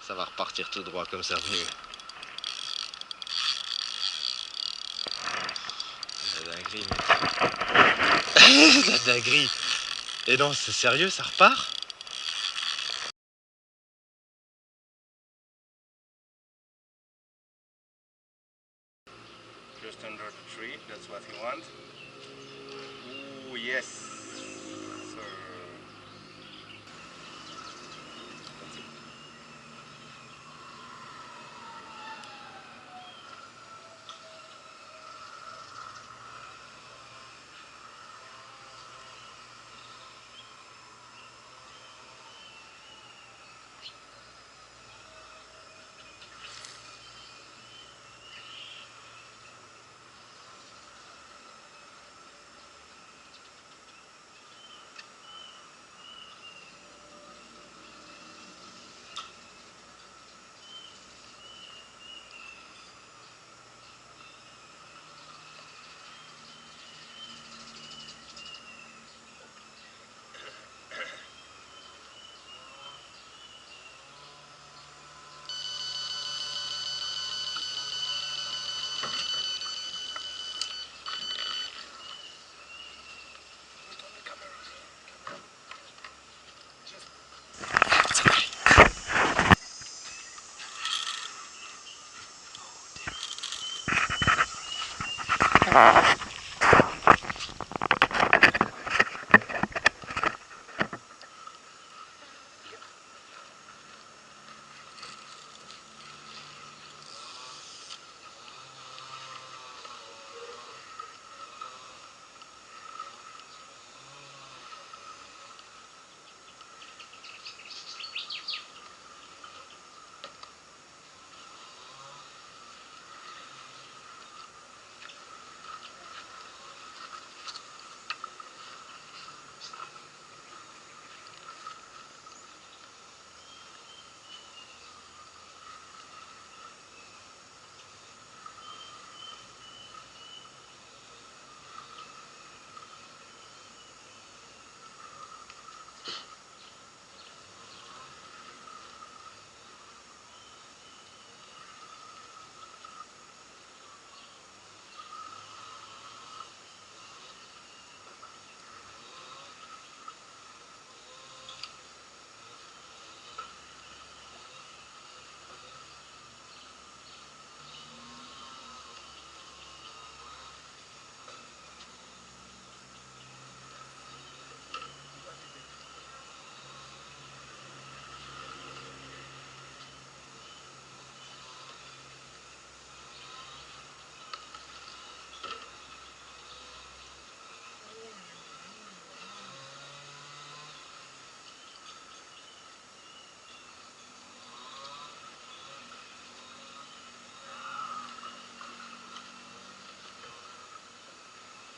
Ça va repartir tout droit comme ça venu. La dinguerie, mec. La dinguerie. Et non, c'est sérieux, ça repart? Just under the tree, that's what he wants. Ooh, yes, sir. That's it.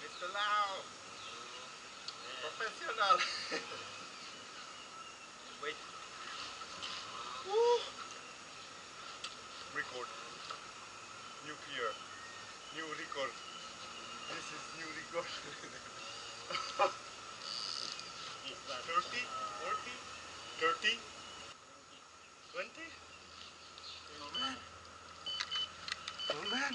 Mr. Lau! Professional! Wait. Woo! Record. New clear. New record. This is new record. 30, 40, 30, 20. Oh man.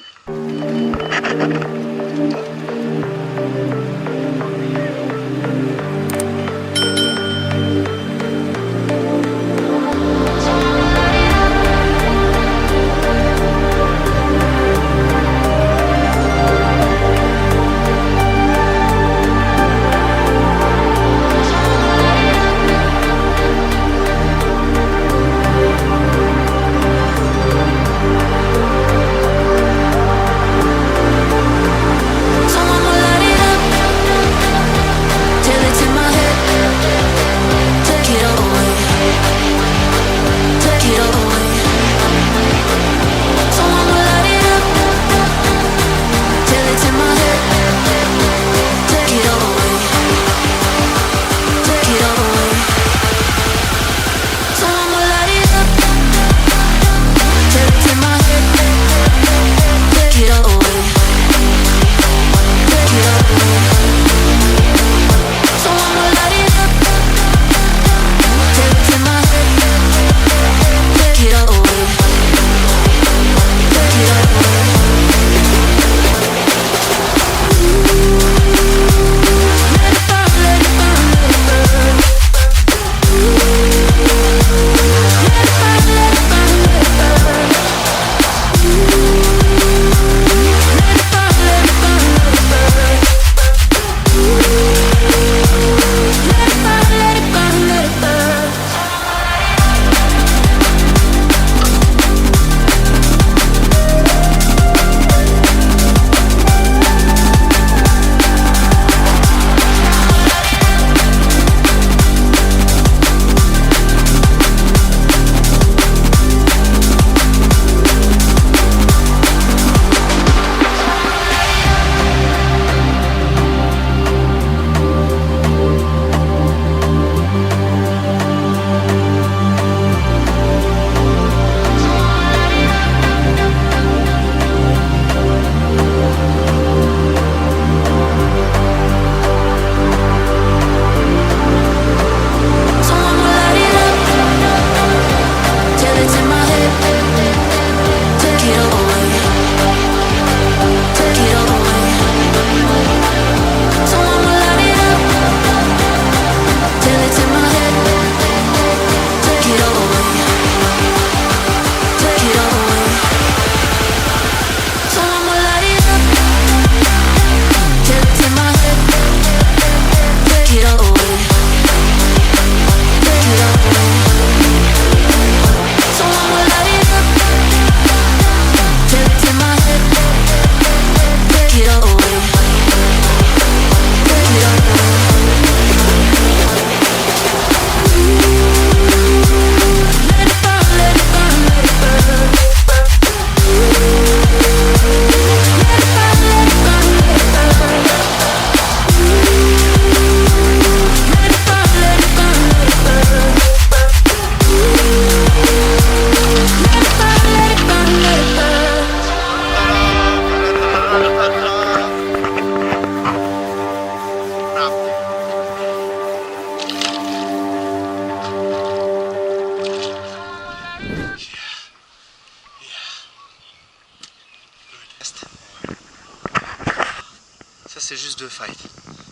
fait juste 2 fights.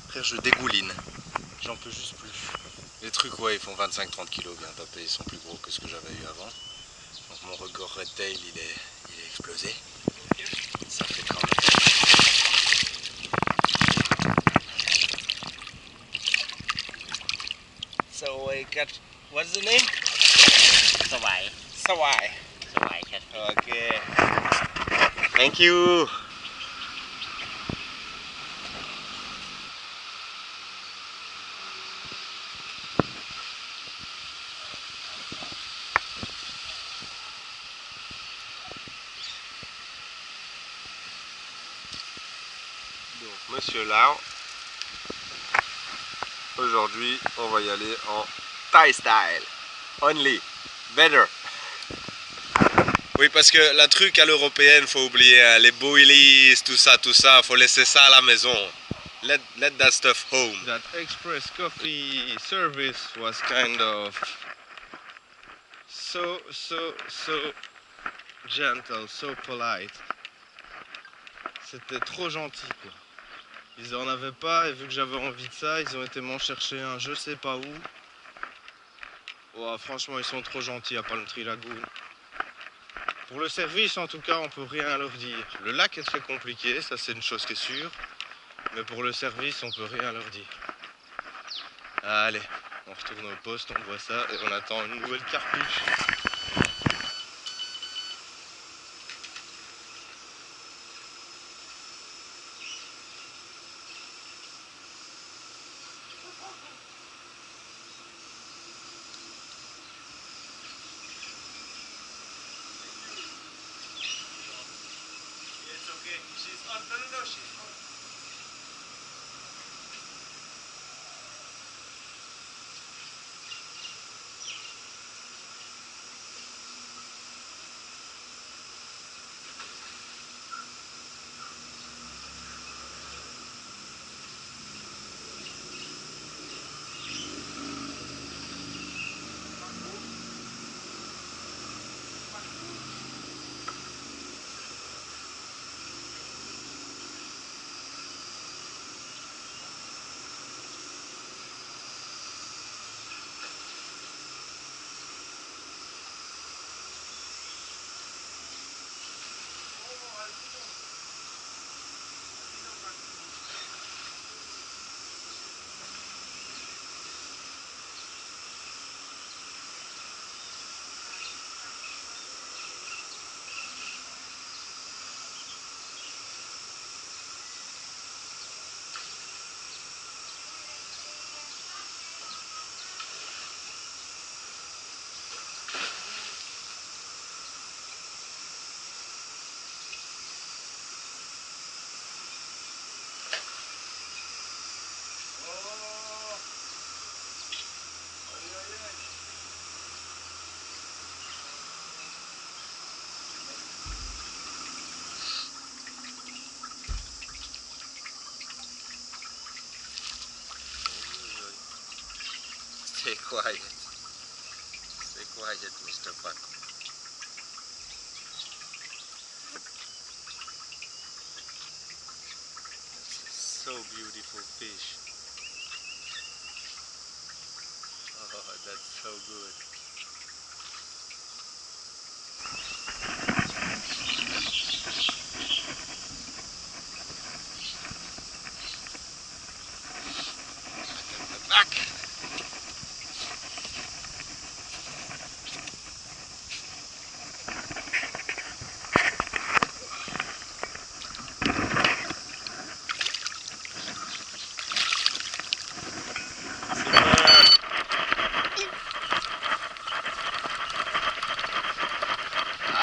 Frère, je dégouline. J'en peux juste plus. Les trucs, ouais, ils font 25-30 kilos bien tapés. Ils sont plus gros que ce que j'avais eu avant. Donc mon record red tail, il est explosé. Ça fait quand même. So I got, what's the name? Sawai. Sawai. Sawai catfish. Okay. Thank you. Donc, Monsieur Lau, aujourd'hui, on va y aller en Thai style. Only. Better. Oui, parce que la truc à l'européenne, faut oublier hein, les boilies, tout ça, faut laisser ça à la maison. Let that stuff home. That express coffee service was kind of so gentle, so polite. C'était trop gentil quoi. Ils en avaient pas et vu que j'avais envie de ça, ils ont été m'en chercher un je sais pas où. Oh, franchement, ils sont trop gentils à Palm Tree Lagoon. Pour le service, en tout cas, on peut rien leur dire. Le lac est très compliqué, ça c'est une chose qui est sûre. Mais pour le service, on peut rien leur dire. Allez, on retourne au poste, on voit ça et on attend une nouvelle cartouche. Stay quiet. Stay quiet, Mr. Buck. So beautiful fish. Oh, that's so good. Back.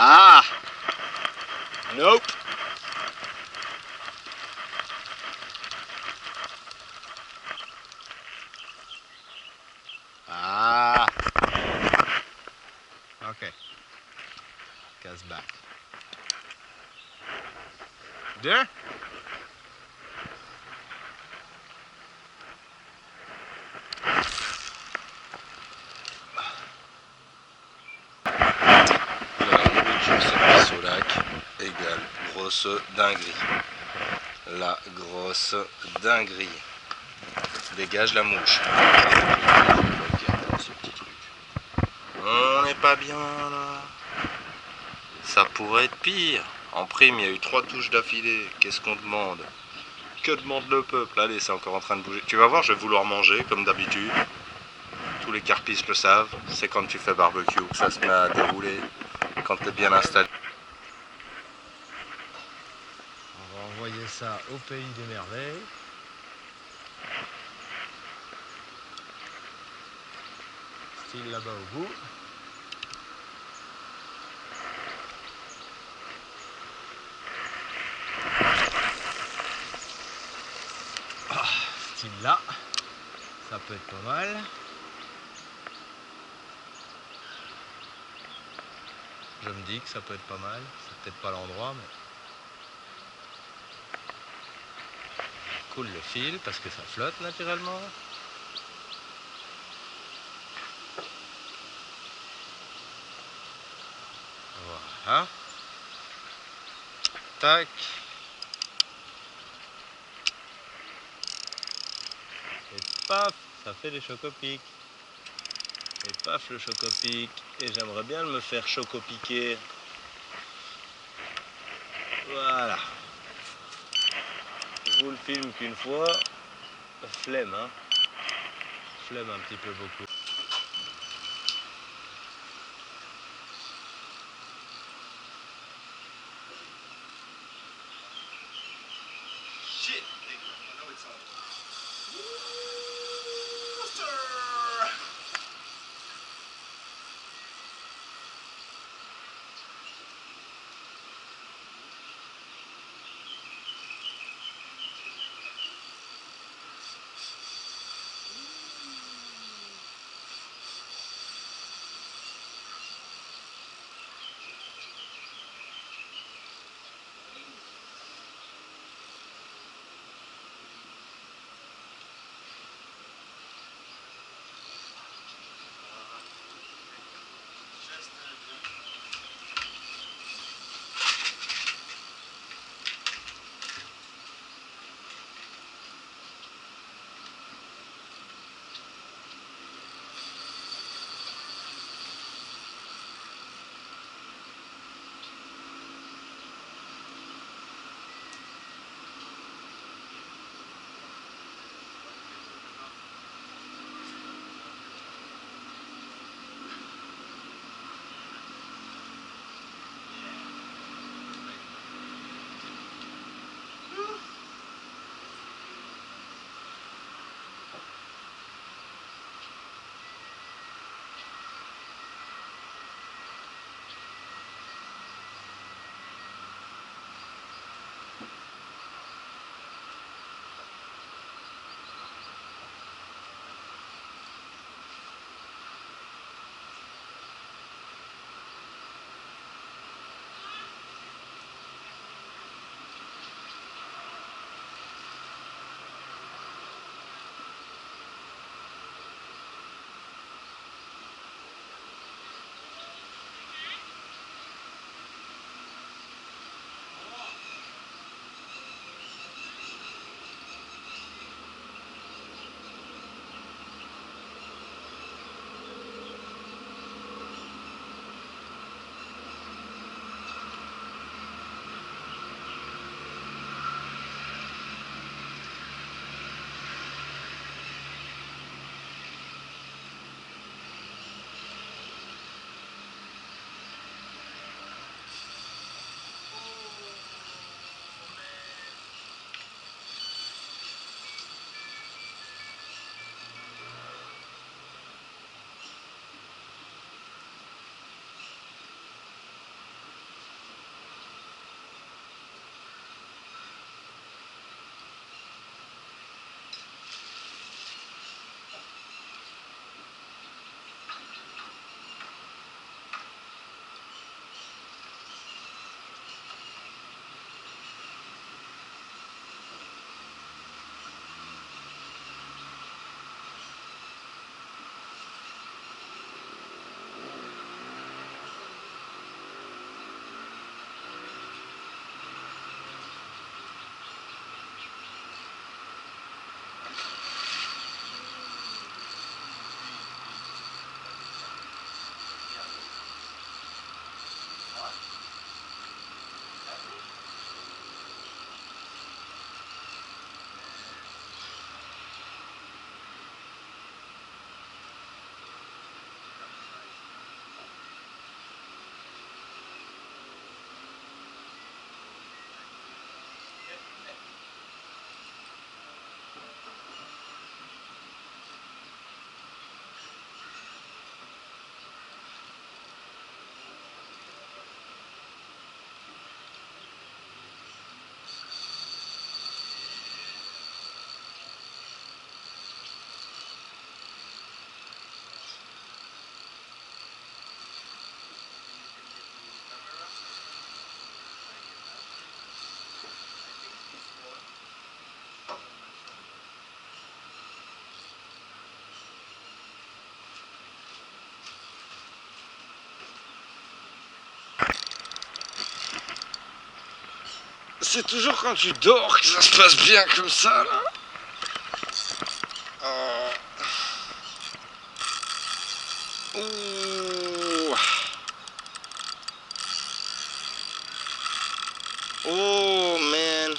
Ah! Nope. Ah. Okay. Guy's back. There? Au lac égale grosse dinguerie. La grosse grosse dinguerie. Dégage la mouche. Ce petit truc. On n'est pas bien là. Ça pourrait être pire. En prime, il y a eu 3 touches d'affilée. Qu'est-ce qu'on demande? Que demande le peuple? Allez, c'est encore en train de bouger. Tu vas voir, je vais vouloir manger comme d'habitude. Tous les carpistes le savent. C'est quand tu fais barbecue que ça se met à dérouler. Quand tu es bien installé. On va envoyer ça au pays des merveilles. Style là-bas au bout. Style là, ça peut être pas mal. Je me dis que ça peut être pas mal. C'est peut-être pas l'endroit, mais coule le fil parce que ça flotte naturellement. Voilà. Tac. Et paf, ça fait des chocopics. Et paf, le chocopic. Et j'aimerais bien me faire chocopiquer. Voilà. Je vous le filme qu'une fois. Flemme, hein. Flemme un petit peu beaucoup. Shit, nigga. I know it's on. c'est toujours quand tu dors que ça se passe bien comme ça là. Oh. Ouh. Oh man.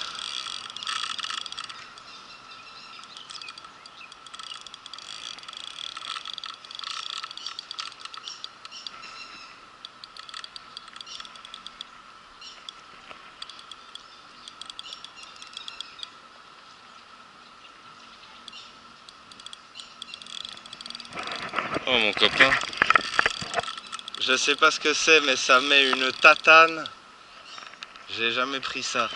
Oh mon copain, je sais pas ce que c'est mais ça met une tatane. J'ai jamais pris ça.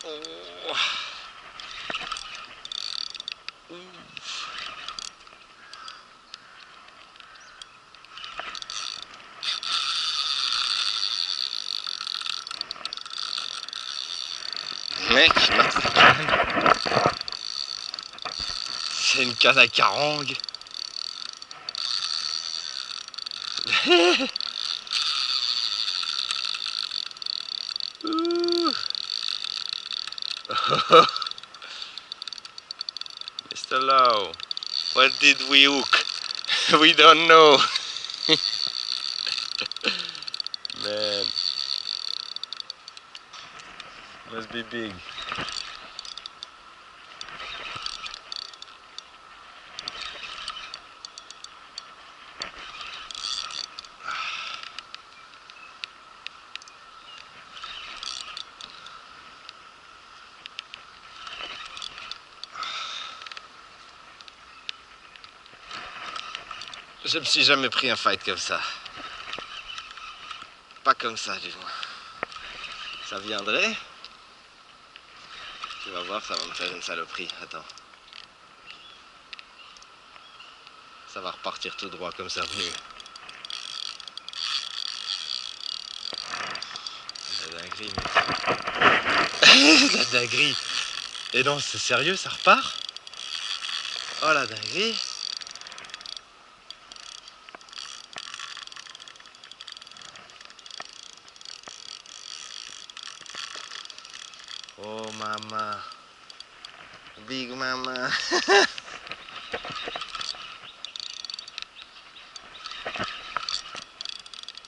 Oh. Mec, c'est une canne à carangue. Mr. Lau, what did we hook? We don't know. Man, must be big. Je me suis jamais pris un fight comme ça. Pas comme ça, du moins. Ça viendrait. Tu vas voir, ça va me faire une saloperie. Attends. Ça va repartir tout droit comme ça venu. La dinguerie, mec. La dinguerie. Et non, c'est sérieux, ça repart? Oh la dinguerie. Oh mama. Big mama.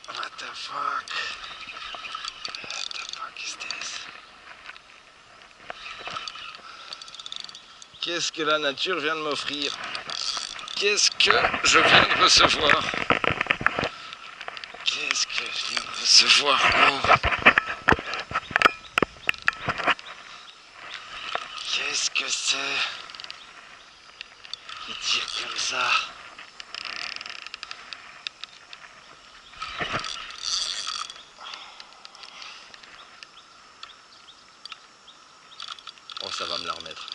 What the fuck? What the fuck is this? Qu'est-ce que la nature vient de m'offrir? Qu'est-ce que je viens de recevoir? Qu'est-ce que je viens de recevoir? Oh. Qu'est-ce que c'est qui tire comme ça? Oh, ça va me la remettre.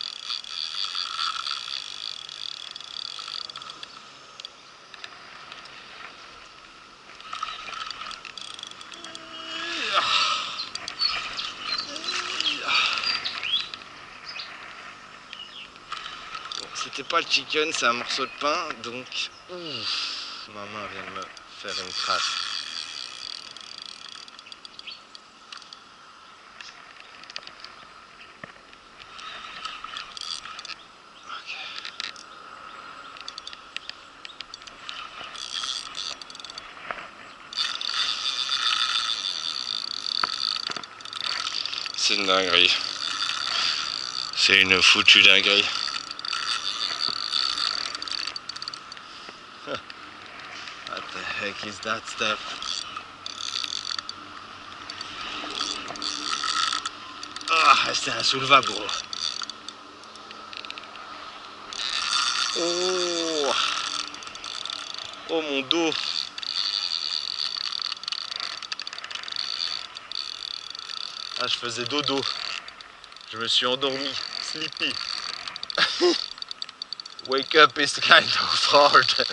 Bon, c'était pas le chicken, c'est un morceau de pain, donc ouf, ma main vient de me faire une crasse. C'est une dinguerie. C'est une foutue dinguerie. What the heck is that stuff? Ah, c'est insoulevable, gros. Oh, oh mon dos. Ah, je faisais dodo. Je me suis endormi. Sleepy. Wake up is kind of hard.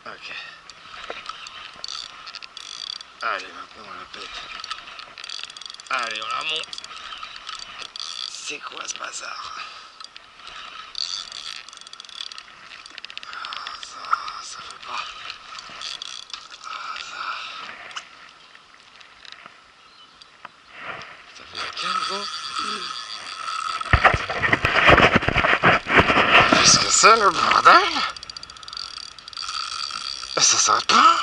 Ok. Allez, maintenant on la pète. Allez, on la monte. C'est quoi ce bazar? Qu'est-ce que c'est le bordel? Ça s'arrête pas?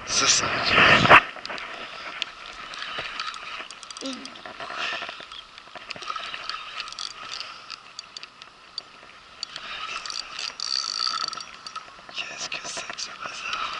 Ça s'arrête. Qu'est-ce que c'est que ce bazar?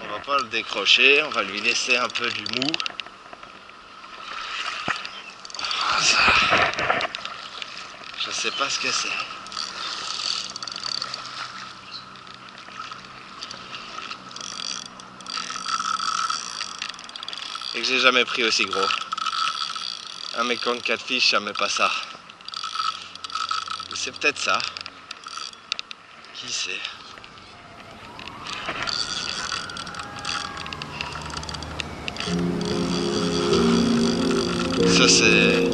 On va pas le décrocher, on va lui laisser un peu du mou. Ça, je sais pas ce que c'est. Et que j'ai jamais pris aussi gros. Un Mekong Catfish, jamais pas ça. Mais c'est peut-être ça. Qui sait? Ça c'est...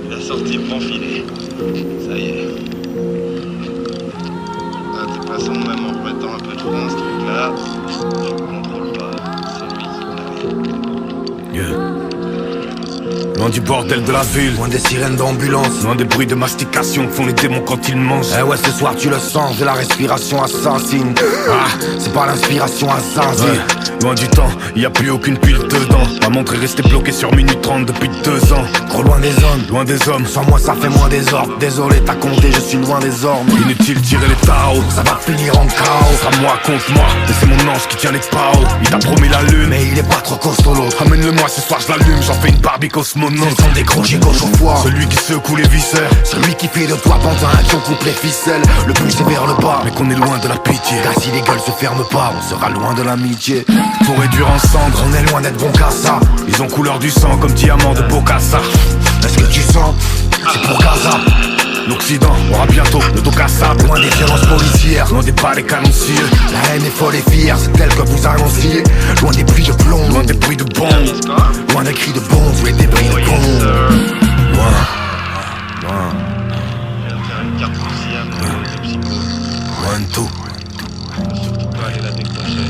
Il a sorti le bon filet. Ça y est. Ah, de toute façon, même en remettant un peu de fond, ce truc-là, je contrôle pas. C'est lui qui l'avait. Loin du bordel de la ville, Loin des sirènes d'ambulance, loin des bruits de mastication que font les démons quand ils mangent. eh ouais, ce soir tu le sens, j'ai la respiration assassine. Ah, c'est pas l'inspiration assassine. Ouais, loin du temps, y a plus aucune pile dedans. Ma montre est restée bloquée sur minute 30 depuis 2 ans. Trop loin des zones, Loin des hommes, sans moi ça fait moins des ordres. Désolé t'as compté, je suis loin des ordres. inutile tirer les taos. Ça va finir en chaos, Sera moi contre moi, et c'est mon ange qui tient les paos. Il t'a promis la lune, mais il est pas trop costaud l'autre. amène-le-moi ce soir, je l'allume, j'en fais une Barbie cosmonaute. C'est son décroché gauche au foie, Celui qui secoue les viscères, celui qui fait de toi pantin, qui on coupe les ficelles. Le plus c'est vers le bas, mais qu'on est loin de la pitié. car si les gueules se ferment pas, on sera loin de l'amitié. Faut réduire en cendres, On est loin d'être bon qu'à ça. ils ont couleur du sang comme diamant de Bokassa. Est-ce que tu sens? C'est pour Gaza. L'Occident aura bientôt le dos cassable. Loin des violences policières, Loin des balais canonciers, la haine est folle et fière, c'est elle que vous annonciez. Loin des pluies de plomb, loin des bruits de bombes. loin des cris de bombes et des bris de bombes. Loin, loin, Il va faire une carte fusillade de psycho. loin de tout. Surtout pas aller la décrocher.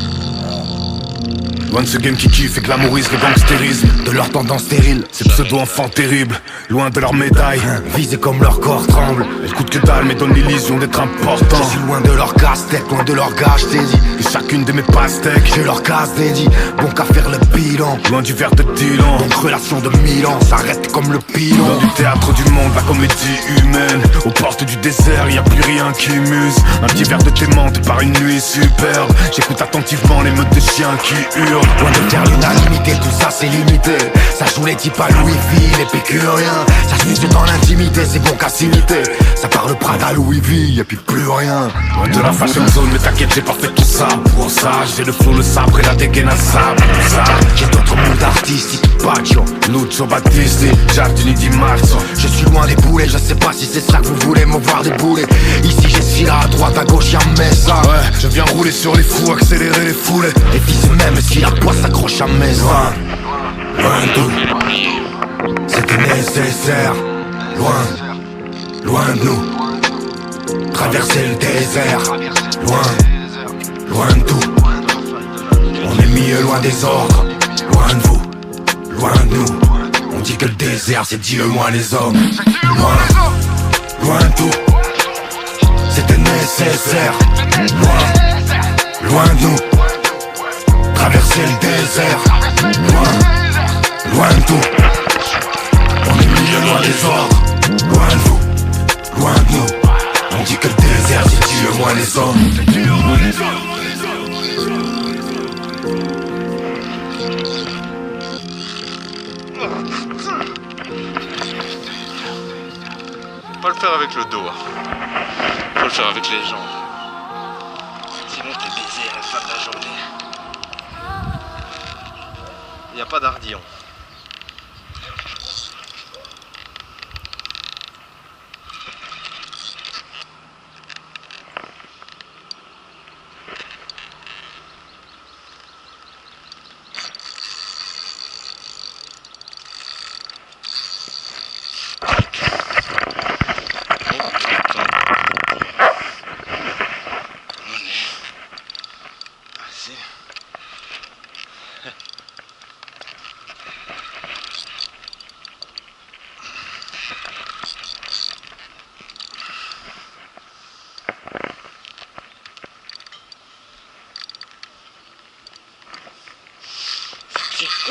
Loin de ce game qui kiffe et glamourise le gangstérisme. De leur tendance stérile, Ces pseudo-enfants terribles, loin de leur médaille. visés comme leur corps tremble. Elles coûtent que dalle mais donnent l'illusion d'être important. Je suis loin de leur casse-tête, loin de leur gage, t'ai dit. Et chacune de mes pastèques, Je leur casse dédié, bon qu'à faire le bilan. loin du verre de Dylan. Donc relation de Milan, ça reste comme le Loin pilon. du théâtre du monde, la comédie humaine. Aux portes du désert, y a plus rien qui muse. Un petit verre de thé menthe par une nuit superbe. J'écoute attentivement les meutes de chiens qui hurlent. Loin de faire l'unanimité, tout ça c'est limité. Ça joue les types à Louis-Ville, les pécuriens. Ça se mise dans l'intimité, c'est bon qu'à s'imiter. Ça parle Prada, Louis-Ville, et puis plus rien. Loin de la fashion zone, mais t'inquiète, j'ai pas fait tout ça. Pour ça, j'ai le flow, le sabre et la dégaine à sable. Pour ça, J'ai d'autres mondes artistiques, Baccio. Lucio Battisti, Giardini di Marzo. Je suis loin des boulets, je sais pas si c'est ça que vous voulez me voir débouler. Ici j'ai Syrah, à droite, à gauche, y'a Messa. Ouais, je viens rouler sur les fous, accélérer les foulées. Et fils même si la poisse s'accroche à Messa. Loin de tout, c'était nécessaire. Loin, loin de nous. Traverser le désert. Loin, loin de tout. On est mieux loin des ordres. Loin de vous, loin de nous. On dit que le désert c'est Dieu moins les hommes. Loin, loin de tout. C'était nécessaire. Loin, loin de nous. Traverser le désert. Loin, loin de tout. On est mieux loin des ordres. Loin de vous, loin de nous. On dit que le désert c'est Dieu moins les hommes. Faut pas le faire avec le dos. Faut le faire avec les jambes. Sinon t'es baisé à la fin de la journée. Y a pas d'ardillon.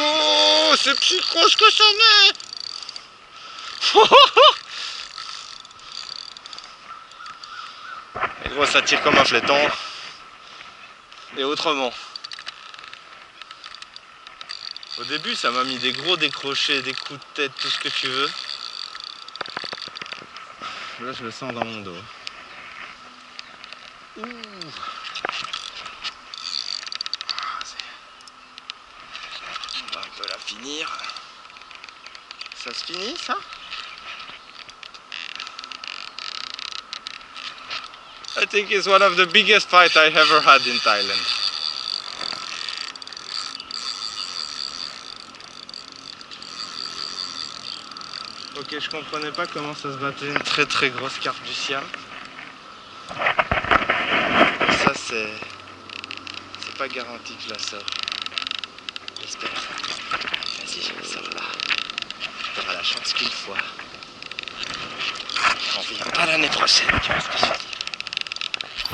Oh, c'est plus gros que ça met. Et gros, ça tire comme un fléton. Et autrement. Au début, ça m'a mis des gros décrochés, des coups de tête, tout ce que tu veux. Là, je le sens dans mon dos. Ouh. On va un peu la finir. Ça se finit, ça? I think it's one of the biggest fights I ever had in Thailand. Ok, je comprenais pas comment ça se battait une très très grosse carpe du Siam. Ça c'est pas garanti que je la sors. J'espère. Vas-y, je la sors là. T'auras la chance qu'une fois. On vient pas l'année prochaine, tu vois ce que je veux dire.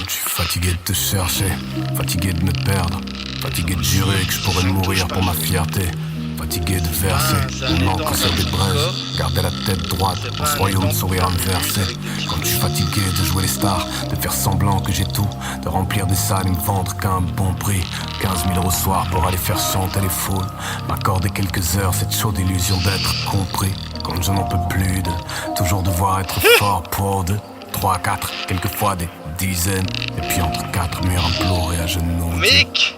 Je suis fatigué de te chercher, fatigué de me perdre, fatigué de jurer que je pourrais mourir pour ma fierté, fatigué de verser mon encre sur des braises, garder la tête droite, dans ce royaume sourire inversé. Quand je suis fatigué de jouer les stars, de faire semblant que j'ai tout, de remplir des salles et me vendre qu'à un bon prix, 15 000 € au soir pour aller faire chanter les foules, m'accorder quelques heures, cette chaude illusion d'être compris. Quand je n'en peux plus de toujours devoir être fort pour 2, 3, 4, quelquefois des dizaines, et puis entre 4 murs implorer à genoux. Mec!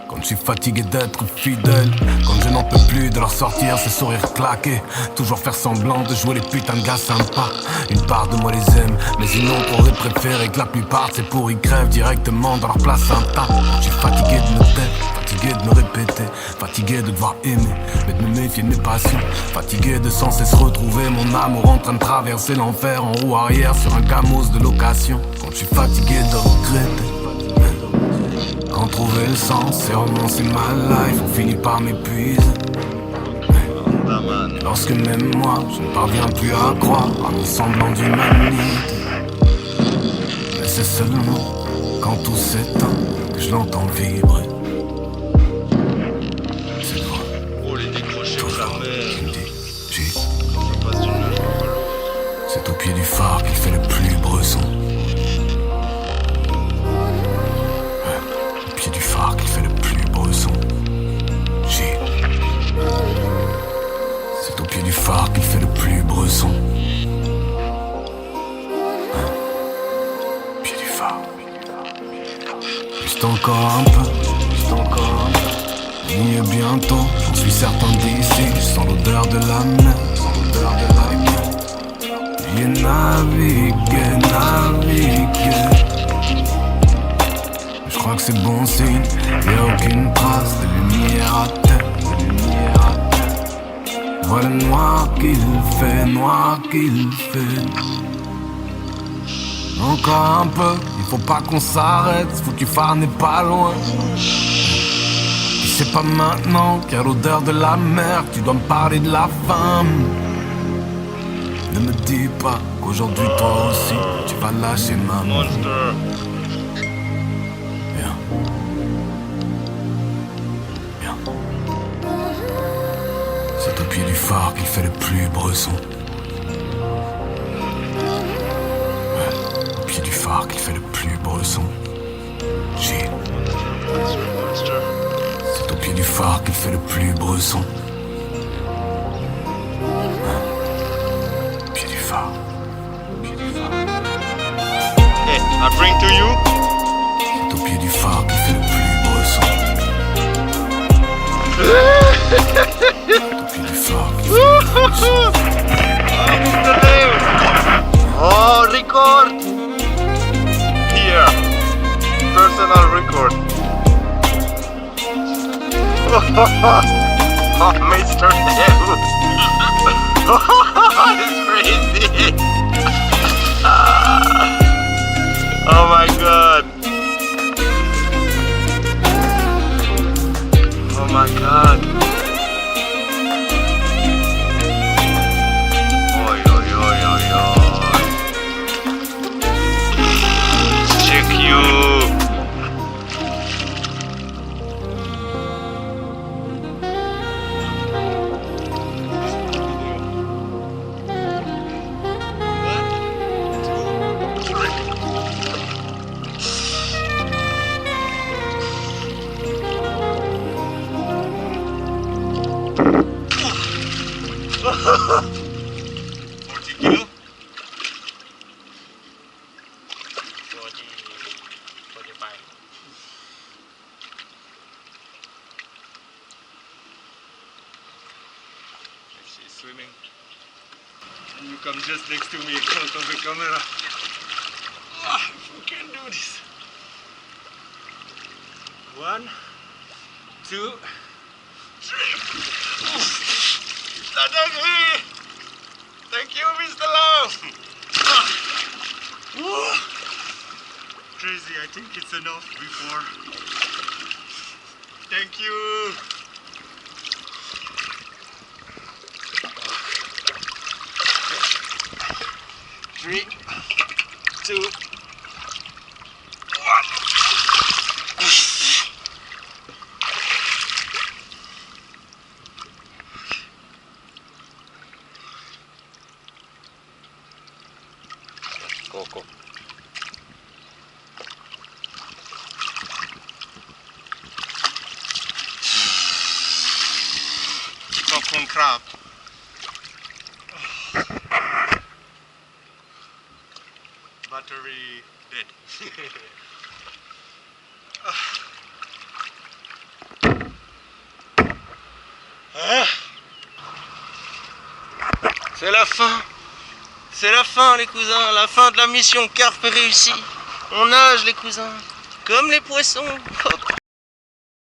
Quand je suis fatigué d'être fidèle, quand je n'en peux plus de leur sortir ces sourires claqués, toujours faire semblant de jouer les putains de gars sympas. Une part de moi les aime, mais une autre aurait préféré que la plupart c'est pour y crèvent directement dans leur placenta. Je suis fatigué de me taire, fatigué de me répéter, fatigué de devoir aimer, mais de me méfier de mes passions, fatigué de sans cesse retrouver mon amour en train de traverser l'enfer en roue arrière sur un camos de location. Quand je suis fatigué de regretter, quand trouver le sens, c'est romancer ma life, on finit par m'épuiser. Lorsque même moi, je ne parviens plus à croire à mon semblant d'humanité. Mais c'est seulement quand tout s'éteint que je l'entends vibrer. C'est toi, Oh, les décrochés toujours, qui me jamais. dit, J. Quand ça passe d'une main à l'autre. C'est au pied du phare qu'il fait le plus bresson. Au pied du phare qu'il fait le plus beau son. J. C'est au pied du phare qu'il fait le plus bresson. Au pied du phare. Juste encore un peu, juste encore un peu. Il y est bientôt, j'en suis certain d'ici. Je sens l'odeur de la mer, sens l'odeur de la mer. J'ai navigué, navigué. Je crois que c'est bon signe, y'a aucune trace de lumière à terre, de lumière à terre. Voilà le noir qu'il fait. Encore un peu, il faut pas qu'on s'arrête, ce foutu phare n'est pas loin. C'est pas maintenant qu'il y a l'odeur de la mer, tu dois me parler de la femme. Ne me dis pas qu'aujourd'hui toi aussi tu vas lâcher ma main. Monster. Viens. Viens. C'est au pied du phare qu'il fait le plus bresson. Ouais, au pied du phare qu'il fait le plus bresson. J. Monster. C'est au pied du phare qu'il fait le plus bresson. Au pied du phare. Au pied du phare. Hey, I bring to you. C'est au pied du phare qu'il fait le plus bresson. Au pied du phare qu'il fait le plus bresson. Oh, record! Here. Personal record. Oh, Mr. Dude. It's crazy. Oh my god. Oh my god. Oi, oi, oi, oi, oi. Check you. 40 kilo? 45. She's swimming. And you come just next to me in front of the camera. Ah, who can do this? 1, 2, 3. That's me! Thank you, Mr. Lau! Crazy, I think it's enough before. Thank you! Three, 2, 1. Go. Popcorn crab. Battery dead. C'est la fin. C'est la fin les cousins, la fin de la mission carpe réussie. On nage les cousins, comme les poissons. Hop.